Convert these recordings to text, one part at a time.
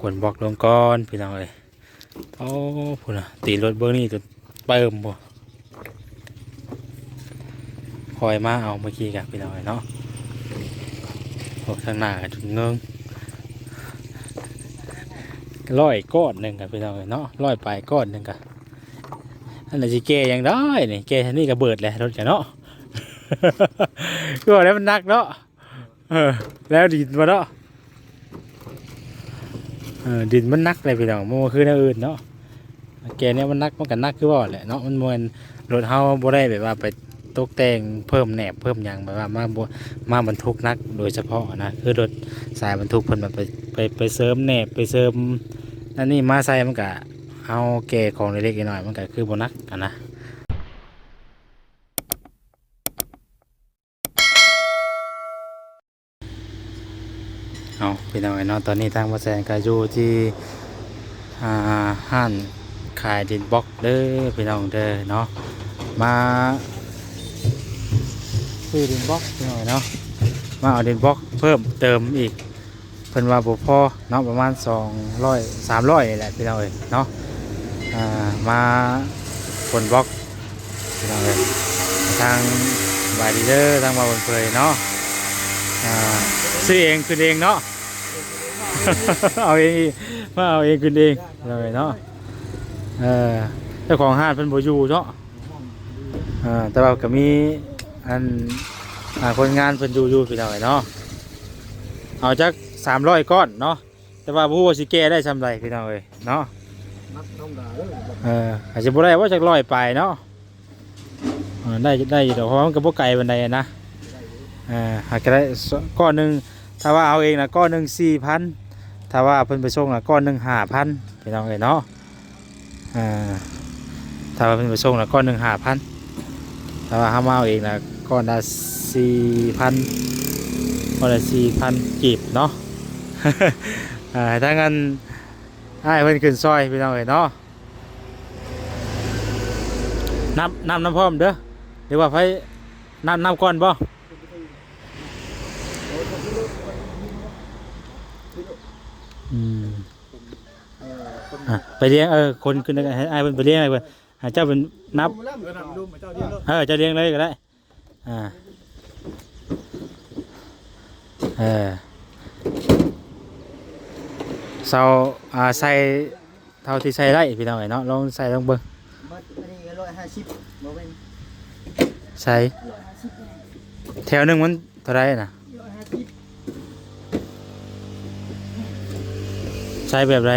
ขนบล็อกลงก้อนพี่น้องเลยโอ้พุ่นน่ะตีรถเบอร์นี่จะเติมบ่คอยมาเอาเมื่อกี้กับพี่น้องเลยเนาะพวกทางหน้าถึงเงิงร้อยก้อนหนึ่งกับพี่น้องเลยเนาะร้อยปลายก้อนหนึ่งกับอันนั้นสิแกยังได้นี่แกท่านี้ก็เบิดแหละรถกันเนาะ ก็แล้วมันนักเนาะแล้วดินมาเนาะดินมันนักเลยพี่น้องมันคือแนวอื่นเนาะแกเนี่ยมันนักมันกันนักคือว่าแหละเนาะมันมวนรถเฮาบ่ได้แบบว่าไปตกแต่งเพิ่มแหนบเพิ่มอย่างแบบว่ามาบรรทุกนักโดยเฉพาะนะคือรถสายบรรทุกเพิ่นแบบไปเสริมแหนบไปเสริมนั่นนี่มาใส่มันก็เอาแก่ของเล็กๆน้อยๆมันก็คือบ่นักกันนะเอาพี่น้องเนาะตอนนี้ทางบ่แซนก็อยู่ที่ห้านขายดินบล็อกเด้อพี่น้องเด้อเนาะมาซื้อดินบล็อกพี่น้องเนาะมาเอาดินบล็อกเพิ่มเติมอีกเพิ่นว่าบ่พอเนาะประมาณ200 300นี่แหละพี่น้องเอ้ยเนาะมาขนบล็อกพี่น้องเอ้ยทางบายดีเด้อทางบ่าวเผยเนาะซื้อเองขึ้นเองเนาะ เอาเองมาเอาเองขึ้นเองเลยเนาะเจ้าของห้างเพิ่นบ่อยู่เนาะแต่ว่าก็มีอันคนงานเพิ่นอยู่พี่น้องเนาะเอาจัก300ก้อนเนาะแต่ว่าบ่ฮู้ว่าสิแก้ได้ซำใดพี่น้องเอ้ยเนาะอาจจะบ่ได้ว่าจัก100ปลายเนาะได้อยู่ดอกเพราะมันก็บ่ไกลปานใดนะหากได้ก้อนหนึงถ้าว่าเอาเองนะก้อนหนึง4,000ถ้าว่าเพิ่นไปส่งนะก้อนหนึง5,000พี่น้องเอ้ยเนาะถ้าว่าเพิ่นไปส่งนะก้อนหนึง5,000ถ้าว่าเฮามาเอาเองนะก้อนละ4,000ก้อนละ4,000กีบเนาะ ถ้างั้นให้เพิ่นขึ้นซอยพี่น้องเอ้ยเนาะน้ำพร้อมเด้อหรือว่าไผน้ำก้อนบ่ไปเลี้ยงคนขึ้นให้ไอ้เป็นไปเลี้ยงอะไรเพื่อนเจ้าเป็นนับเจ้าเลี้ยงเลยก็ได้เสาใส่เท่าที่ใส่ได้พี่น้องเนาะลองใส่ลองเบิ่งใส่แถวหนึ่งมันเท่าไรนะใช้แบบไร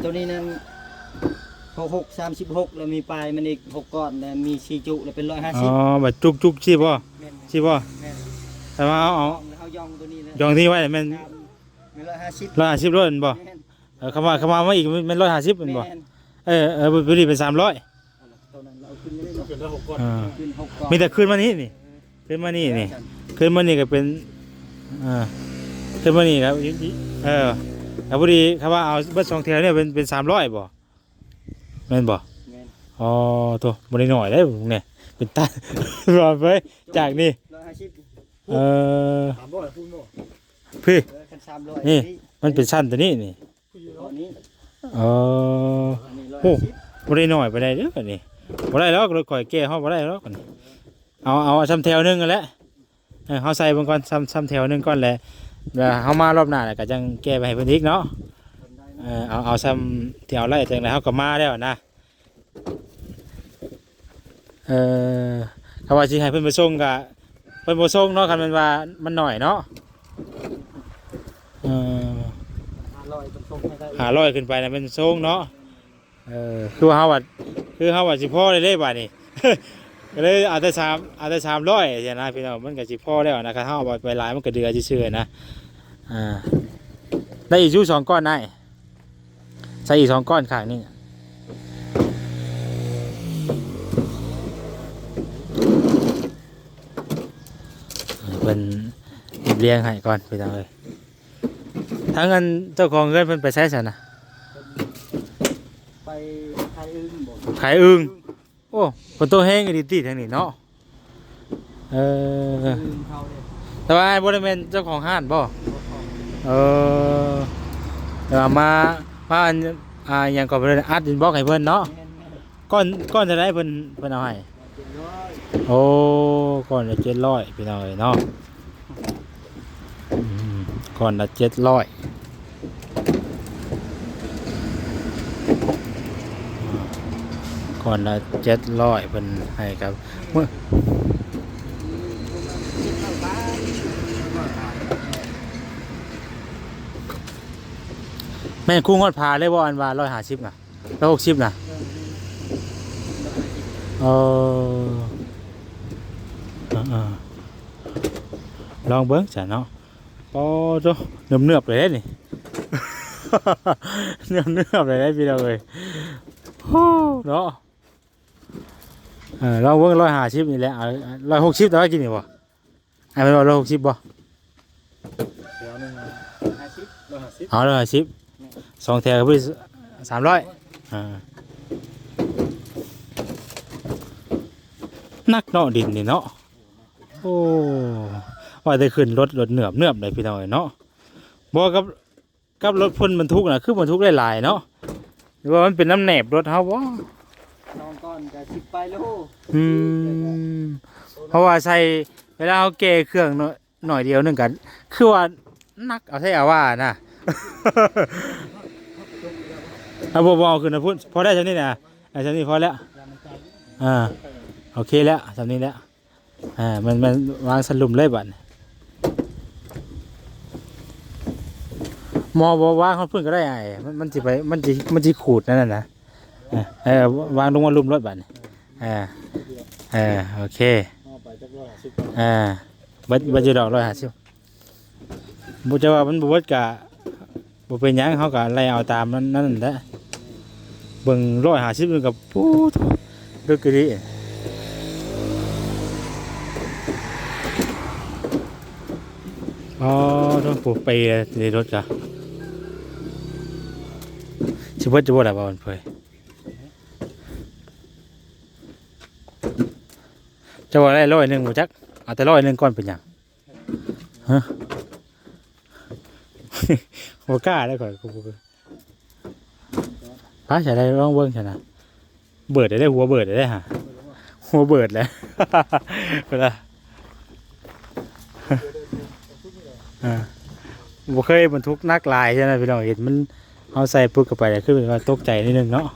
ตัวนี้นั้น36แล้วมีปลายมันอีก6ก้อนแล้วมี4จุแล้วเป็น150แบบจุกชีบ่แต่ว่าเอายองตัวนี้นะยองที่ไว้มัน150ร้อยบ่คำว่ามาอีกมัน150เป็นบ่บริเป็น300ตัวนั้นเราขึ้นไม่ได้ขึ้นได้6ก้อนขึ้น6ก้อนมีแต่ขึ้นมานี่ขึ้นมานี่ขึ้นมานี่ก็เป็นขึ้นมานี่ครับแล้วพอดีคำว่าเอาเบิด2เที่ยวเนี่ยเป็น300บ่แม่นบ่อ๋อตัวบ่ได้น้อยได้ผมเนี่ยเป็นตันรอไปจากนี่พี่นี่มันเป็นชั้นตัวนี้นี่โอ้บ่ได้น้อยไปได้เด้อนี่บ่ได้แล้วรถข่อยแก้เฮาบ่ได้แล้วกันเอาซ้ำแถวนึงกันแหละเฮาใส่เบิ่งก่อนซ้ำแถวนึงก่อนแหละเฮามารอบหน้าแล้วก็จังแก้ไปให้เพิ่นอีกเนาะเอาซ้ำแถวไล่จังได๋เฮาก็มาแล้วนะเขาว่าสิให้เพิ่นไปส่งก็เพิ่นบ่ส่งเนาะคันแม่นว่ามันน้อยเนาะ500ขึ้นไปน่ะเป็นส่งเนาะคือเฮาว่าสิพอได้บาดนี้ ก็เลยเอาแต่300อย่างนะพี่น้องมันก็สิพอแล้วนะครับเฮาเอาไปหลายมันก็เดือซื่อๆนะได้อีกอยู่2ก้อนได้ใส่อีก2ก้อนข้างนี้เป็นเลี้ยงให้ก่อนพี่น้องเอ้ยถ้างั้นเจ้าของเงินเพิ่นไปใช้ซั่นน่ะไปขายอึ่งบ่ขายอึ่งโอ้คนโตแห้งอีติทางนี้เนาะแต่ว่าบ่ได้แม่นเจ้าของห้านบ่ เออเดี๋ยวมาอันอย่างก่อนเพิ่นอัดดินบล็อกให้เพิ่นเนาะ แม่น ก้อนจะได้เพิ่นเอาให้ 700 โอ้ก้อนละ700พี่น้องเอ้ยเนาะก้อนละ700ก้อนละ700เพิ่นให้ครับเมื่อแม่นคู่งอดพาเลยบ่อันว่า150น่ะ160น่ะเออลองเบิ่งจ้ะเนาะโอ้โตเนือบๆเลยเด้นี่ เนือบๆเลยได้พี่น้องเอ้ยโอ้เนาะลองเบิ่ง150นี่แหละ160แต่ว่ากินนี่บ่ให้มันว่า160บ่ เดี๋ยวนึง50 150 เอา150 2แถวก็บ่300นักเนาะดินนี่เนาะโอ้ว่าจะขึ้นรถเนือบเลยพี่น้องเนาะบ่กับรถพ่นบรรทุกน่ะคือบรรทุกได้หลายเนาะหรือว่ามันเป็นน้ำแหนบรถเฮาบ่ น้องก้อนก็10ไปโล เพราะว่าใส่เวลาเฮาแก้เครื่องหน่อยเดียวนึงกันคือว่านักเอาใช่เอาว่านะ เอาบ่เอาขึ้นนะพุ่นพอได้เท่านี้น่ะเท่านี้พอแล้ว ยามันใจ โอเคแล้วเท่านี้แล้วมันวางสลุมเลยบัดหมอบอกว่าเขาเพิ่นก็ได้ไอ้มันสิไปมันสิขูดนั่นน่ะนะวางลงมาลุมรถบัดนี่โอเค เอาไปจัก150 บัดอยู่ดอก150บ่จะว่ามันบ่เบิดกะบ่เป็นหยังเฮาก็ไล่เอาตามนั่นแหละเบิ่ง150นึงกับปู๊ดดึกกะดิอ๋อต้องปลูกไปในรถกะสิเบิดจะบ่ได้บ่มันเผยจะว่าได้100นึงบ่จักเอาแต่100นึงก่อนเป็นหยังฮะ บ่กล้าได้ก่อนกูป้าใช้ได้ลองเบิ่งซั่นน่ะเบิดได้หัวเบิดได้ฮะหัวเบิดแล้ว เวลาบ่เคยบรรทุกนักลายใช่ไหมพี่น้องเห็นมันเอาใส่ปึ๊กเข้าไปแล้วคือว่าตกใจนิดนึงเนาะ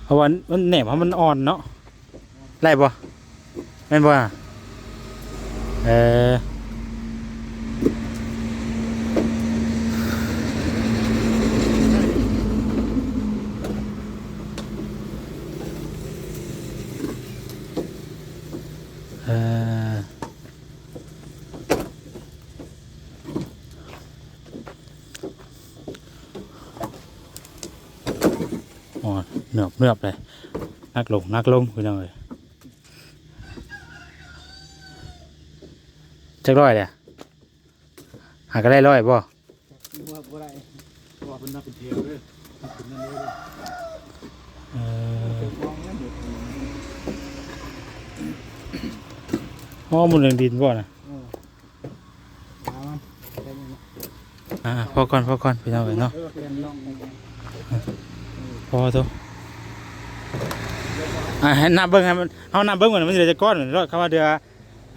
เพราะว่ามันแหนบเพราะมันอ่อนเนาะไล่บ่แม่นบ่อ่ะเอออ๋อเนือบเลยนักลงพี่น้องเอ้ยจักร้อยเลยหาก็ได้100บ่ ว่าบ่ได้ว่าเป็นนักเป็นเที่ยวเด้อเป็นนั่นเด้อ มองแล้วเด็ก หม้อมันเรื่องดินบ่นะ เอามันเป็นยังไง พอก่อนพี่น้องเอ้ยเนาะ เป็นล่องไปไง พอตัวให้นับเบิ้งให้มันเฮานับเบิ้งก่อนมันสิได้จักก้อนรถคำว่าเดือ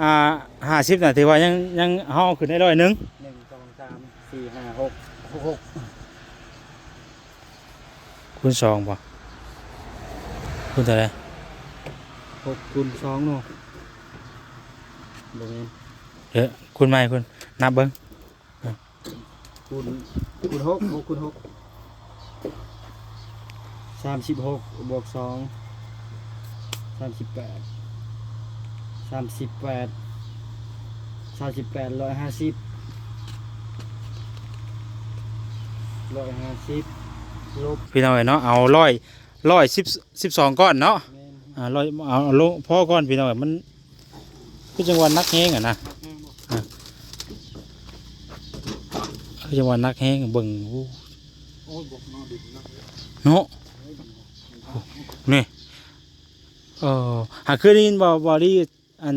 50น่ะถือว่ายังเฮาขึ้นได้100นึง 1 2 3 4 5 6 6 คูณ2บ่คูณเท่าไหร่ 6คูณ2เนาะบ่แม่น เด้อคูณใหม่คูณนับเบิ้ง คูณ6 6คูณ6 36บวก2 38 150 ลบ พี่น้องเอ้ยเนาะเอา112ก้อนเนาะ แม่น เอาลงพอก้อนพี่น้องเอ้ยมันคือจังหวะนักแฮงอ่ะนะคือจังหวะนักแฮงเบิ่งโอ้ โอ้ยบอกนอนดึกนะ เนาะนี่หากเคยได้ยินบ่ดีอัน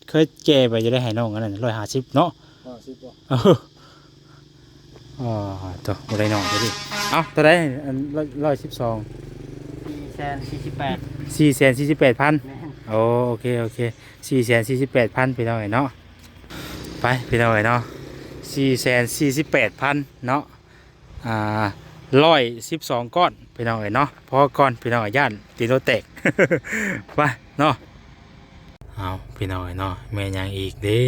เคยแก่ไปจะได้ให้น้องอันนั้น150เนาะ 10บ่ อ๋อตัวบ่ได้น้อยเด้อดิเอ้าตัวใดอัน112 448 448,000 แม่น โอเค448,000พี่น้องเนาะไปพี่น้องเนาะ448,000เนาะ112ก้อนพี่น้องเนาะพอก้อนพี่น้องย่านตีโนแตก ไปเนาะเอาพี่น้องเนาะแม่ยังอีกเด้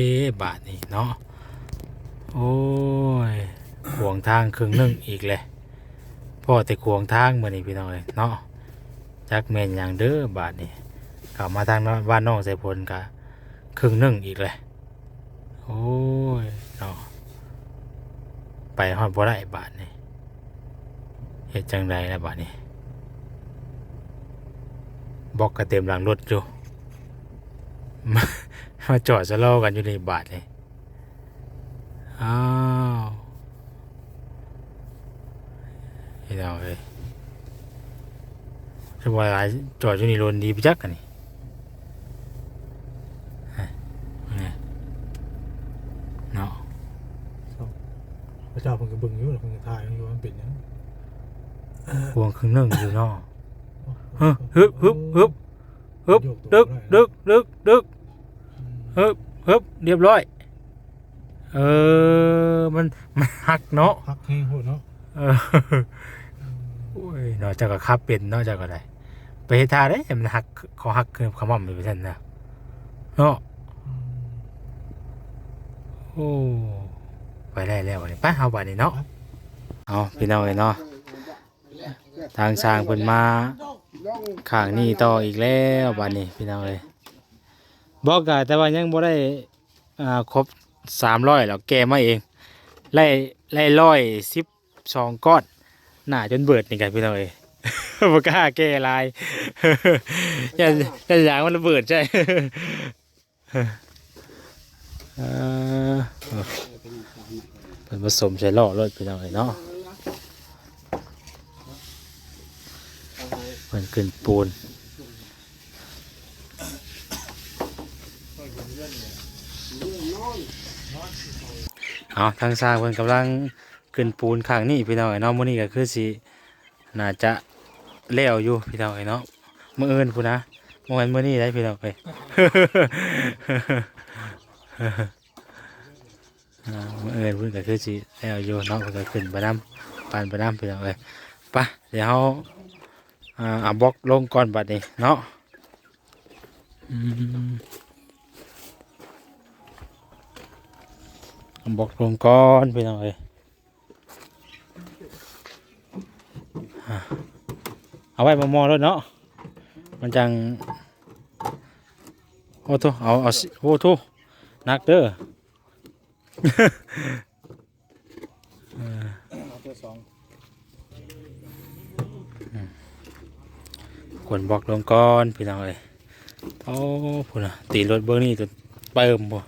บาทนี่เนาะโอ้ยขวางทางครึ่งหนึงอีกเลยพ่อแต่ขวางทางมื้อนี้พี่น้องเนาะจักแม่นหยังเด้อบาทนี่เข้ามาทางบ้านน้องใส่พลกะครึ่งหนึงอีกเลยโอ้ยเนาะไปฮอดบ่ได้บาทนี่เฮ็ดจังไดล่ะบาทนี่บอกก็เต็มหลังรถอยู่ มาจอดสโลกันอยู่ในบาทเลยอ้าวเห็นเอาเลยจะว่าหลายจอดอยู่ในรถดีไปจักกันนี่เนาะ พระเจ้าเพิ่งก็เบิ่งอยู่เพิ่งก็ถ่ายอยู่ว่ามันเป็นหยัง พวงครึ่งหนึงอยู่เนาะฮึบฮึบฮึบฮึบดึกดึกดึกดึกฮึบฮึบเรียบร้อยมันหักเนาะ พักแห้งโหดเนาะ เออโอ้ยนอกจากก็ขับเป็นนอกจากก็ได้ไปเฮ็ดท่าได้มันหักเขาหักคือขมั่มอยู่ซั่นนะเนาะโอ้ไปได้แล้วบัดนี้ไปเอาบัดนี้เนาะเอาพี่น้องเอ้ยเนาะทางสร้างเพิ่นมาข้างนี้ต่ออีกแล้วบัดนี้พี่น้องเอ้ยบอกกะแต่ว่ายังบ่ได้ครบ300แล้วแกมาเองไล่112ก้อนหน้าจนเบิดนี่กันพี่น้องเอ้ย บ่กล้าแก้ลาย อย่าอย่างมันระเบิดใช่ เออเป็นผสมใช้ล่อรถพี่น้องเอ้ยเนาะมันขึ้นปูนเอาทางสร้างเพิ่นกำลังขึ้นปูนข้างนี้พี่น้องเอ้ยเนาะมื้อนี้ก็คือสิน่าจะแล้วอยู่พี่น้องเอ้ยเนาะมื้ออื่นพุ่นนะบ่แม่นมื้อนี้ได้พี่น้องเอ้ย มื้ออื่นพุ่นก็คือสิแล้วอยู่เนาะเพิ่นก็ขึ้นไปนำปานไปนำพี่น้องเอ้ยไปเดี๋ยวเฮาเอาบล็อกลงก่อนบัดนี้เนาะอืมเอาบล็อกลงก่อนพี่น้องเอ้ยเอาไว้มอๆรถเนาะมันจังโอ้โตเอาโอ้โตหนักเด้อ เอาตัวสอง ขวนบล็อกลงก่อนพี่น้องเอ้ยโอ้พุ่นน่ะตีรถเบิ่งนี่จนเปิ่มบ่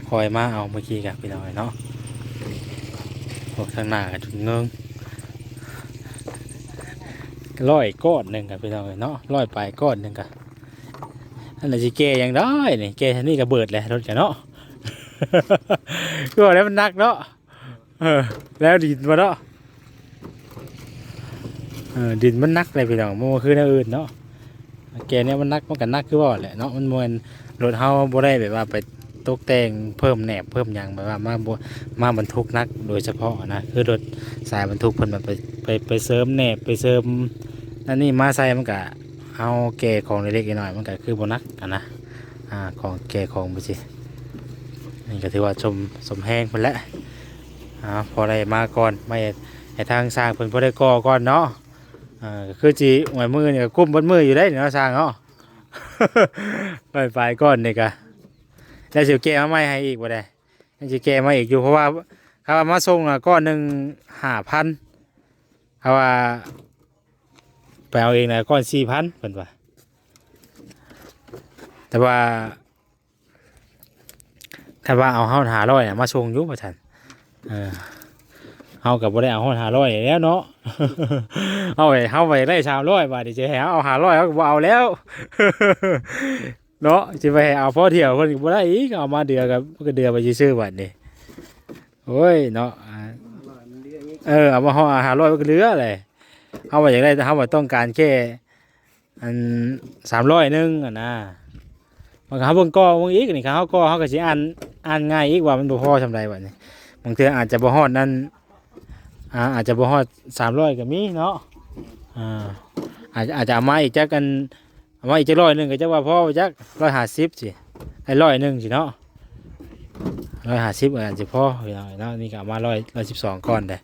คอยมาเอาเมื่อกี้กับพี่น้องเอ้ยเนาะพวกทางหน้าก็จนเงิง100ก้อนหนึงกับพี่น้องเอ้ยเนาะ100ปลายก้อนหนึงกับอันนั้นสิแก้ยังได้นี่แก้เท่านี้ก็เบิดแล้วรถกันเนาะ ก็แล้วมันหนักเนาะแล้วดินมาเนาะดินมันหนักเลยพี่น้องมันบ่คือแนวอื่นเนาะแกเนี่ยมันหนักมันก็หนักคือว่าแหละเนาะมันมวนรถเฮาบ่ได้แบบว่าไปตกแต่งเพิ่มแหนบเพิ่มหยังแบบว่ามาบรรทุกหนักโดยเฉพาะนะคือรถสายบรรทุกเพิ่นแบบไปเสริมแหนบไปเสริมนั่นนี่มาใส่มันก็เอาแก่ของเล็กๆน้อยๆมันก็คือบ่หนักอะนะของแก่ของบ่สินี่ก็ถือว่าสมแห้งเพิ่นแหละพอได้มาก่อนไม่ให้ทางสร้างเพิ่นพอได้ก่อก่อนเนาะก็คือจีหวยมือเนี่ยกุ้มบนมืออยู่ได้เนาะสร้างเนาะ ไปก่อนนี่กะแล้วสิแก้มาใหม่ให้อีกบ่ได้ยังสิแก้มาอีกอยู่เพราะว่าถ้าว่ามาส่งก้อนหนึง5,000ถ้าว่าไปเอาเองนะก้อน4,000เพิ่นว่าแต่ว่าถ้าว่าเอาเฮา500น่ะมาส่งอยู่ว่าซั่นเฮากับบ่ได้เอา500แล้วเนาะ เอาไปเฮาไปได้300บาทสิให้เอา500เฮาก็บ่เอาแล้ว เนาะสิไปให้เอาพอเที่ยวเพิ่นก็บ่ได้อีกเอามาเดือกับก็เดือไปซื่อๆบัดนี้ โอ้ยเนาะเอามาห่อ500มันก็เหลือเลยเฮาว่าอยากได้แต่เฮาว่าต้องการแค่อัน300นึงอ่ะนะมันก็เฮาเบิ่งก่อเบิ่งอีกนี่ครับเฮาก่อเฮาก็สิอ่านง่ายอีกว่ามันบ่พอซำใดบัดนี้บางเทื่ออาจจะบ่ฮอดนั้นอาจจะบ่ฮอด300ก็มีเนาะอาจจะเอามาอีกจักกันเอามาอีกจัก100นึงก็จักว่าพอจัก150สิไอ้100นึงสิเนาะ150อาจจะพอพี่น้องเนาะนี่ก็เอามา112ก้อนได้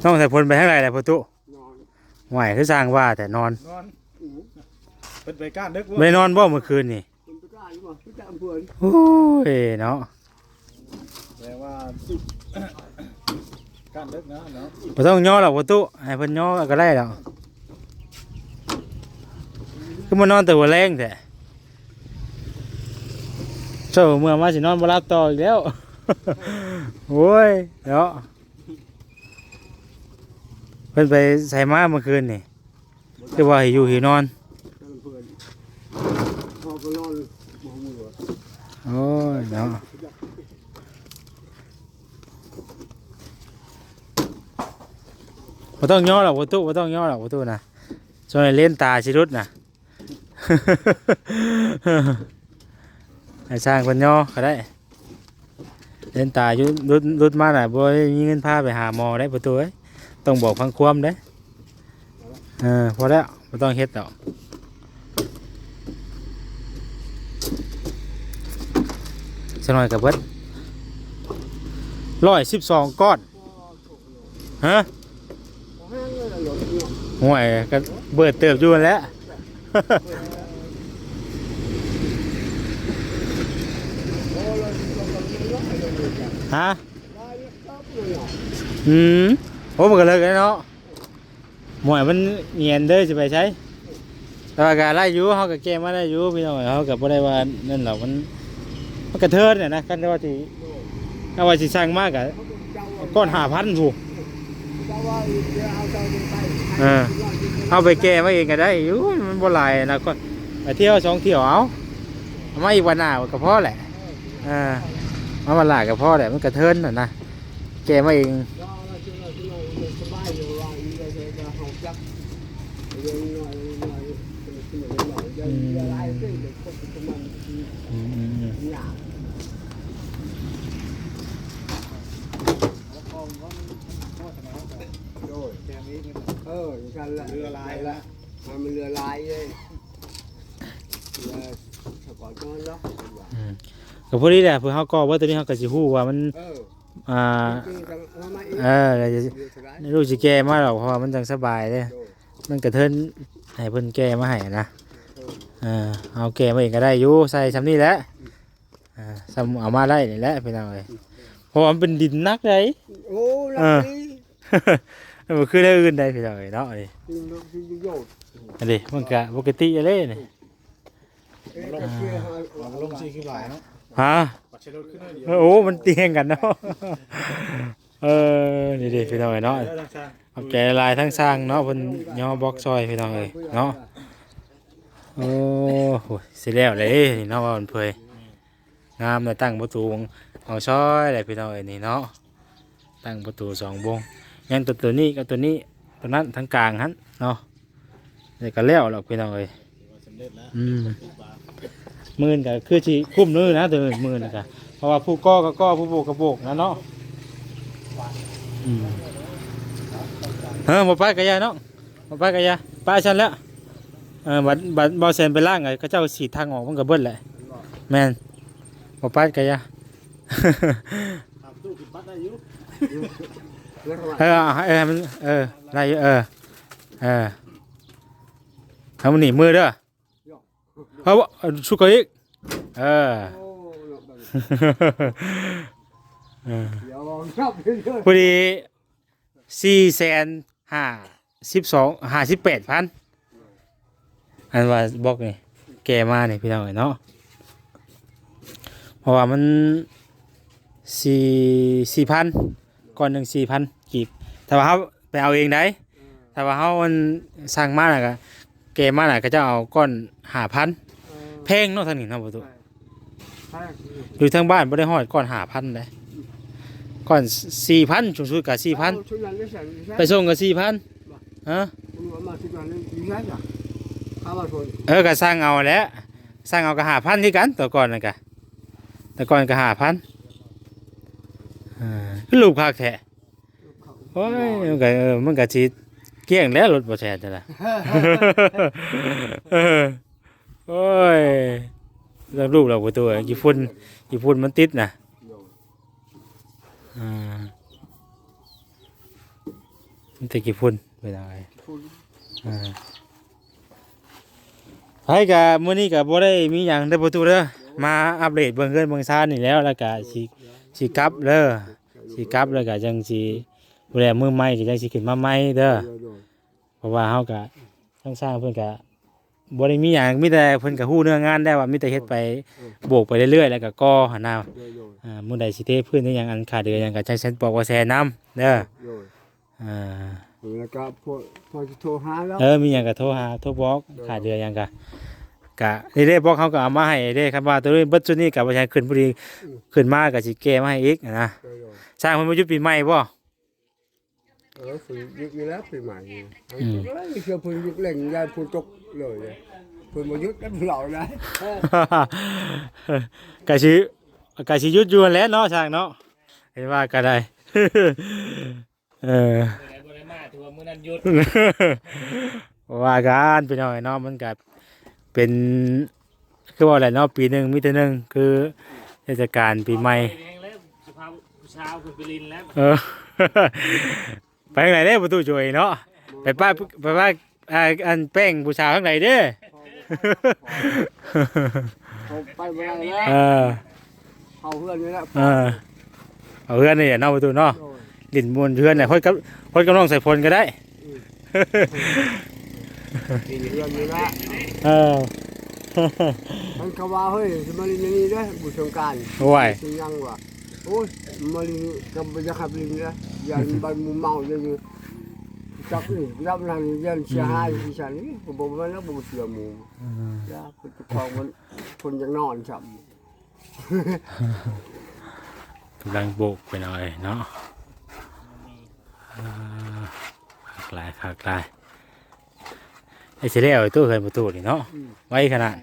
ต้องใส่พลไปทางไหนล่ะพ่อตุห่วยคือสร้างว่าแต่นอน นอนเป็นไปก้านดึก ไม่ได้นอนบ่เมื่อคืนนี่โอ้ยเนาะ แปลว่าก้านดึกนะเนาะ บ่ต้องย่อหรอกพ่อตุให้เพิ่นย่อก็ได้ดอกคือมานอนแต่หัวแรงแท้เช้าเมื่อมาสินอนบ่หลับต่ออีกแล้ว โอ้ยเนาะเพิ่นไปใส่ม้าเมื่อคืนนี่คือว่าให้อยู่ให้นอนโอ้ยเนาะบ่ต้องย่อหรอกประตูบ่ต้องย่อหรอกประตูนะส่วนเล่นตาสิรุดน่ะ ให้สร้างเพิ่นย่อก็ได้เล่นตาอยู่รุดมาน่ะบ่มีเงินพาไปหาหมอได้ประตูเอ้ยต้องบอกพังความเด้พอแล้วบ่ต้องเฮ็ดดอกสักหน่อยกับเบิด112ก้อนฮะห่วยก็เบิดเติบอยู่นั่นแหล้ว ฮะโอ้มันก็เลิกแล้วเนาะหมวยมันเงียนเด้อสิไปใช้แต่ว่าการไล่อยู่เขาก็แก้มาได้อยู่พี่น้องเขาก็บ่ได้ว่านั่นหรอกมันกระเทินเนี่ยนะกันว่าสิถ้าว่าสิสร้างมากอะก้อน5,000ถูกเอาไปแก้มาเองก็ได้อยู่มันบ่หลายนะก็ไปเที่ยว2เที่ยวเอามาอีกวันหน้าก็พอแหละมาวันหน้าก็พอแหละมันกระเทินน่ะนะแก้มาเองเรือลายละมันเรือลายเลยกับพวกนี้แหละเพื่อเขาก็ว่าตัวนี้เขาก็สิฮู้ว่ามันลูกสิแก้มาหรอกเพราะว่ามันจังสบายเลยมันกระเทินให้เพิ่นแก้มาให้นะเอาแก้มาเองก็ได้อยู่ใส่ซ้ำนี่แหละซ้ำเอามาได้นี่แหละพี่น้องเอ้ยเพราะว่ามันเป็นดินนักเลยโอ้มันคือได้อื่นได้พี่น้องเอ้ยเนาะนี่อันนี้มันก็ปกติเลยนี่ลงซีคิวหลายเนาะฮะโอ้มันเตียงกันเนาะนี่ดิพี่น้องเนาะเอาแกลายทั้งสร้างเนาะเพิ่นย่อบล็อกซอยพี่น้องเอ้ยเนาะโอ้โหสิแล้วเลยนี่เนาะว่ามันเผยงามเลยตั้งประตูเอาซอยเลยพี่น้องเอ้ยนี่เนาะตั้งประตู2วงยังตัวนี้กับตัวนี้ตัวนั้นทั้งกลางหั่นเนาะนี่ก็แล้วหรอกพี่น้องเอ้ยมื่นก็คือสิคุ้มนื้อนะตัวมื่นนะครับเพราะว่าผู้ก่อก็ก่อผู้โบกก็โบกนะเนาะหมดไปกะยาเนาะหมดไปกะยาป้าฉันแล้วบัดบอเซนไปล่างไงเขาเจ้าสีทางออกมันก็เบิ้ลแหละแมนหมดไปกะยามันได้ทำมันหนีมือเด้อเพราะว่าสุกอีกพอดี4,558,000อันว่าบอกนี่แกมาเนี่ยพี่น้องเนาะเพราะว่ามัน4,000ก่อนหนึ่ง4,000กีบถ้าว่าเขาไปเอาเองได้ถ้าว่าเขามันสั่งมาแล้วก็ เกมมาน่ะเขาเจ้าเอาก้อน5,000แพงเนาะทางนี้เนาะประตูอยู่ทางบ้านบ่ได้ฮอดก้อน5,000เลยก้อน4,000สูงสุดก็4,000ไปส่งก็4,000ฮะก็สร้างเอาแหล้วสร้างเอาก็5,000คือกันตัวก่อนนั่นก็แต่ก่อนก็5,000คือรูปคักแท้โอ้ยมันก็สิเกลี้ยงแล้วรถบ่แซ่นนั่นล่ะ โอ้ยเรื่องรูปเราประตูกี่ฝุ่นมันติดนะมันติดกี่ฝุ่นไม่ได้ให้กับมื้อนี้กับบ่ได้มีหยังได้ประตูเด้อมาอัปเดตเบื้องเงินเบื้องซ่านนี่แล้วก็สิกลับเด้อสิกลับแล้วก็จังสิบ่ได้มือใหม่ก็จังสิขึ้นมาใหม่เด้อเพราะว่าเฮาก็ต้องสร้างเพิ่นก็บ่ได้มีหยังมีแต่เพิ่นก็ฮู้เนื้องานได้ว่ามีแต่เฮ็ดไปโบกไปเรื่อยๆแล้วก็ก่อหั่นน่ะมื้อใดสิเทพื้นได้หยังอันขาดเดือหยังก็จังซั่นบอกว่าแซ่น้ำเด้อแล้วก็พอโทรหาแล้วมีหยังก็โทรหาโทรบอกขาดเดือหยังก็นี่บอกเขาก็เอามาให้เด้ครับว่าตัวนี้เบิดชุดนี้ก็บ่ใช่ขึ้นพอดีขึ้นมาก็สิแก้มาให้อีกนะสร้างเพิ่นบ่หยุดปีใหม่บ่ฝึกยุคนี้แล้วปีใหม่เชื่อฝึกยุคเล่นยายพูดตกเลยฝึกมายุคกันเหล่าได้กะสิหยุดอยู่แล้วเนาะช่างเนาะเห็นว่าก็ได้บ่ได้มาถือว่ามื้อนั้นหยุดว่ากันไปหน่อยเนาะมันก็เป็นคือว่าอะไรเนาะปีหนึงมีแต่นึงคือเทศกาลปีใหม่สภาพผู้ชาวคุณไปลินแล้วไปทางไหนเด้ประตูช่วยเนาะไปป้าอันแป้งบูชาทางไหนเด้ไปเมื่อไรแล้วเอาเพื่อนนี่แหละเอาเพื่อนนี่เนาะประตูเนาะดินมวนเพื่อนเนี่ยค่อยกำลังใส่พลก็ได้ดินเรื่องนี้ละมันเขาว่าเฮ้ยมาลินนี่ด้วยบุษการโอ้ยสิ่งยังวะโอ้ยมาลินกับบรรยากาศลินนะยันบันมุมเมาเลยจับนี่รับนั่นยันเชียร์ให้ที่ฉันนี่ผมว่าแล้วผมเสียมูแล้วคุณของมันคนยังนอนฉับกำลังโบกไปหน่อยเนาะคลายไอ้เสลียวตู้เคยประตูนี่เนาะไว้ขนาด